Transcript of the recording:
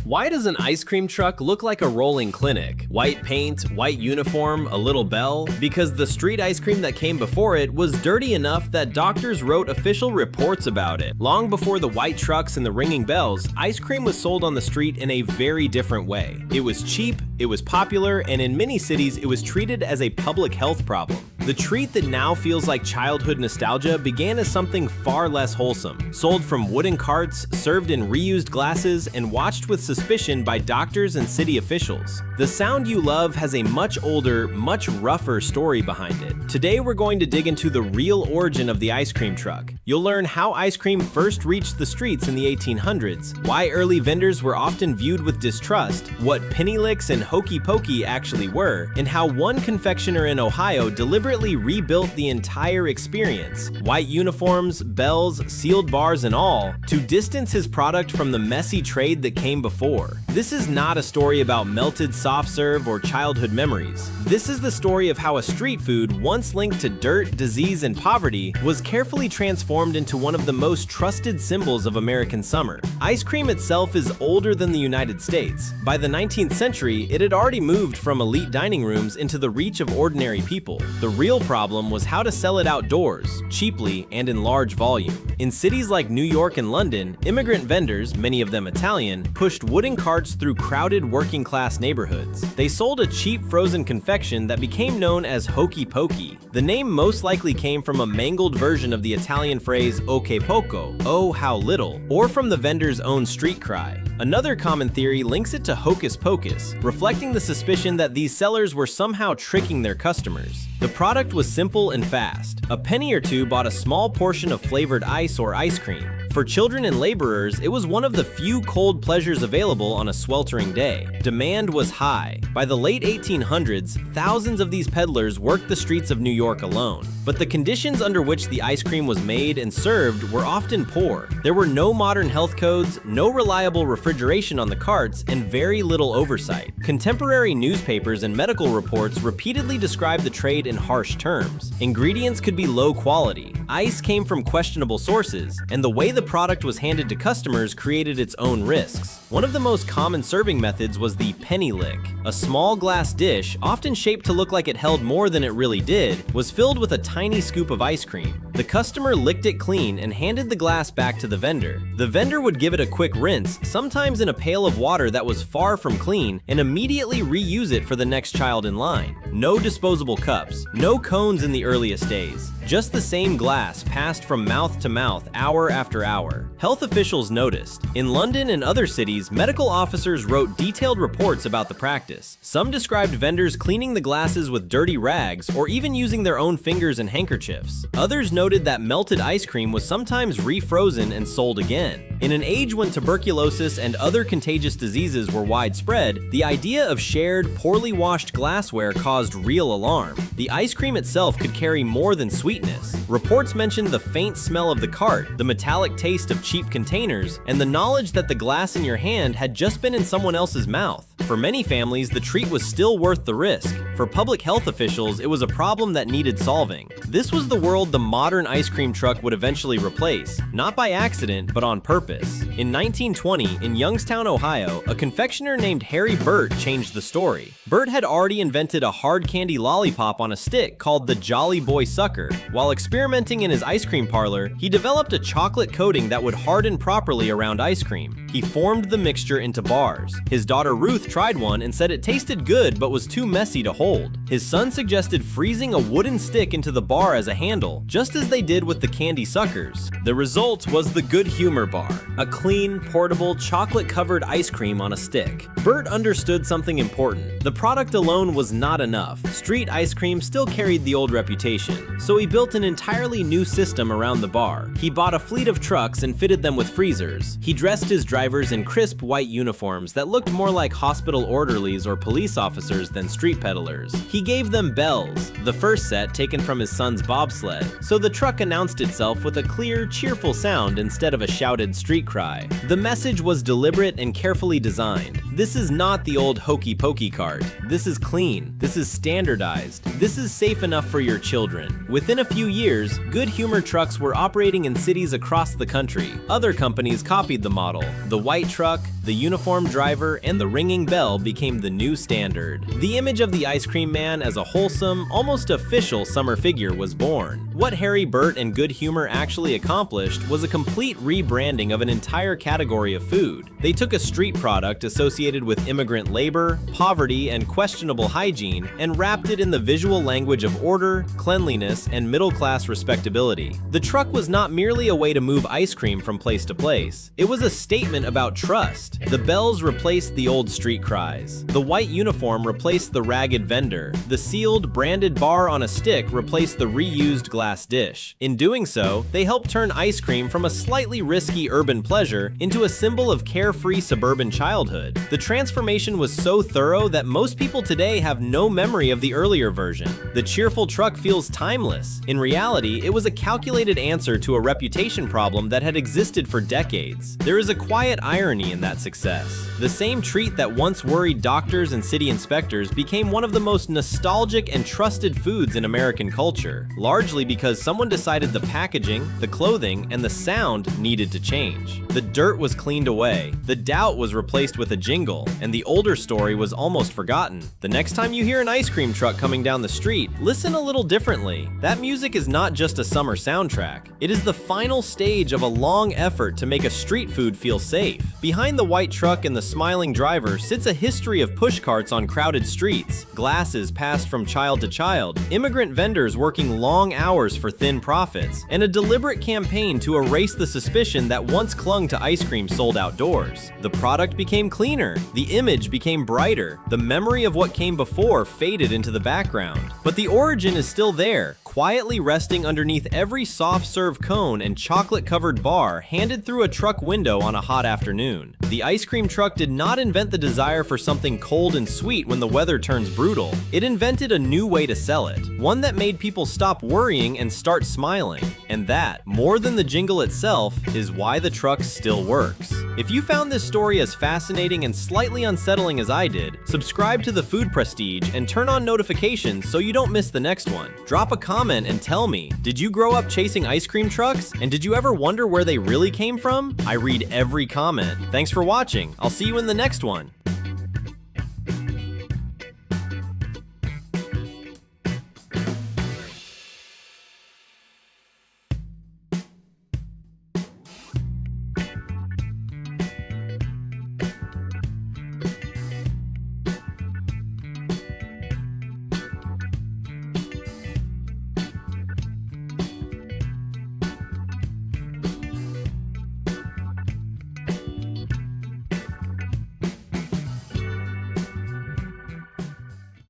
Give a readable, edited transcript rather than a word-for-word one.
Why does an ice cream truck look like a rolling clinic? White paint, white uniform, a little bell? Because the street ice cream that came before it was dirty enough that doctors wrote official reports about it. Long before the white trucks and the ringing bells, ice cream was sold on the street in a very different way. It was cheap, it was popular, and in many cities it was treated as a public health problem. The treat that now feels like childhood nostalgia began as something far less wholesome, sold from wooden carts, served in reused glasses, and watched with suspicion by doctors and city officials. The sound you love has a much older, much rougher story behind it. Today we're going to dig into the real origin of the ice cream truck. You'll learn how ice cream first reached the streets in the 1800s, why early vendors were often viewed with distrust, what penny licks and Hokey-Pokey actually were, and how one confectioner in Ohio deliberately rebuilt the entire experience, white uniforms, bells, sealed bars and all, to distance his product from the messy trade that came before. This is not a story about melted soft serve or childhood memories. This is the story of how a street food once linked to dirt, disease, and poverty was carefully transformed into one of the most trusted symbols of American summer. Ice cream itself is older than the United States. By the 19th century, it had already moved from elite dining rooms into the reach of ordinary people. The real problem was how to sell it outdoors, cheaply and in large volume. In cities like New York and London, immigrant vendors, many of them Italian, pushed wooden carts through crowded working-class neighborhoods. They sold a cheap frozen confection that became known as Hokey-Pokey. The name most likely came from a mangled version of the Italian phrase "che poco," oh how little, or from the vendor's own street cry. Another common theory links it to hocus pocus, reflecting the suspicion that these sellers were somehow tricking their customers. The product was simple and fast. A penny or two bought a small portion of flavored ice or ice cream. For children and laborers, it was one of the few cold pleasures available on a sweltering day. Demand was high. By the late 1800s, thousands of these peddlers worked the streets of New York alone. But the conditions under which the ice cream was made and served were often poor. There were no modern health codes, no reliable refrigeration on the carts, and very little oversight. Contemporary newspapers and medical reports repeatedly described the trade in harsh terms. Ingredients could be low quality. Ice came from questionable sources, and the way the product was handed to customers created its own risks. One of the most common serving methods was the penny lick. A small glass dish, often shaped to look like it held more than it really did, was filled with a tiny scoop of ice cream. The customer licked it clean and handed the glass back to the vendor. The vendor would give it a quick rinse, sometimes in a pail of water that was far from clean, and immediately reuse it for the next child in line. No disposable cups, no cones in the earliest days. Just the same glass passed from mouth to mouth hour after hour. Health officials noticed. In London and other cities, medical officers wrote detailed reports about the practice. Some described vendors cleaning the glasses with dirty rags or even using their own fingers and handkerchiefs. Others noted that melted ice cream was sometimes refrozen and sold again. In an age when tuberculosis and other contagious diseases were widespread, the idea of shared, poorly washed glassware caused real alarm. The ice cream itself could carry more than sweetness. Reports mentioned the faint smell of the cart, the metallic taste of cheap containers, and the knowledge that the glass in your hand had just been in someone else's mouth. For many families, the treat was still worth the risk. For public health officials, it was a problem that needed solving. This was the world the modern ice cream truck would eventually replace, not by accident, but on purpose. In 1920, in Youngstown, Ohio, a confectioner named Harry Burt changed the story. Burt had already invented a hard candy lollipop on a stick called the Jolly Boy Sucker. While experimenting in his ice cream parlor, he developed a chocolate coating that would harden properly around ice cream. He formed the mixture into bars. His daughter Ruth tried one and said it tasted good but was too messy to hold. His son suggested freezing a wooden stick into the bar as a handle, just as they did with the candy suckers. The result was the Good Humor Bar, a clean, portable, chocolate-covered ice cream on a stick. Burt understood something important. The product alone was not enough. Street ice cream still carried the old reputation, so he built an entirely new system around the bar. He bought a fleet of trucks and fitted them with freezers. He dressed his drivers in crisp white uniforms that looked more like hospital orderlies or police officers than street peddlers. He gave them bells, the first set taken from his son's bobsled, so the truck announced itself with a clear, cheerful sound instead of a shouted street cry. The message was deliberate and carefully designed. This is not the old Hokey-Pokey cart. This is clean. This is standardized. This is safe enough for your children. Within a few years, good humor trucks were operating in cities across the country. Other companies copied the model. The white truck, the uniformed driver, and the ringing bell became the new standard. The image of the ice cream man as a wholesome, almost official summer figure was born. What Harry Burt and Good Humor actually accomplished was a complete rebranding of an entire category of food. They took a street product associated with immigrant labor, poverty, and questionable hygiene, and wrapped it in the visual language of order, cleanliness, and middle-class respectability. The truck was not merely a way to move ice cream from place to place. It was a statement about trust. The bells replaced the old street cries. The white uniform replaced the ragged vendor. The sealed, branded bar on a stick replaced the reused glass dish. In doing so, they helped turn ice cream from a slightly risky urban pleasure into a symbol of carefree suburban childhood. The transformation was so thorough that most people today have no memory of the earlier version. The cheerful truck feels timeless. In reality, it was a calculated answer to a reputation problem that had existed for decades. There is a quiet irony in that success. The same treat that once worried doctors and city inspectors became one of the most nostalgic and trusted foods in American culture, largely because someone decided the packaging, the clothing, and the sound needed to change. The dirt was cleaned away, the doubt was replaced with a jingle, and the older story was almost forgotten. The next time you hear an ice cream truck coming down the street, listen a little differently. That music is not just a summer soundtrack. It is the final stage of a long effort to make a street food feel safe. Behind the white truck and the smiling driver sits a history of pushcarts on crowded streets, glasses passed from child to child, immigrant vendors working long hours for thin profits, and a deliberate campaign to erase the suspicion that once clung to ice cream sold outdoors. The product became cleaner, the image became brighter, the memory of what came before faded into the background. But the origin is still there, quietly resting underneath every soft-serve cone and chocolate-covered bar handed through a truck window on a hot afternoon. The ice cream truck did not invent the desire for something cold and sweet when the weather turns brutal. It invented a new way to sell it, one that made people stop worrying and start smiling. And that, more than the jingle itself, is why the truck still works. If you found this story as fascinating and slightly unsettling as I did, subscribe to the Food Prestige and turn on notifications so you don't miss the next one. Drop a comment and tell me, did you grow up chasing ice cream trucks? And did you ever wonder where they really came from? I read every comment. Thanks for watching. I'll see you in the next one.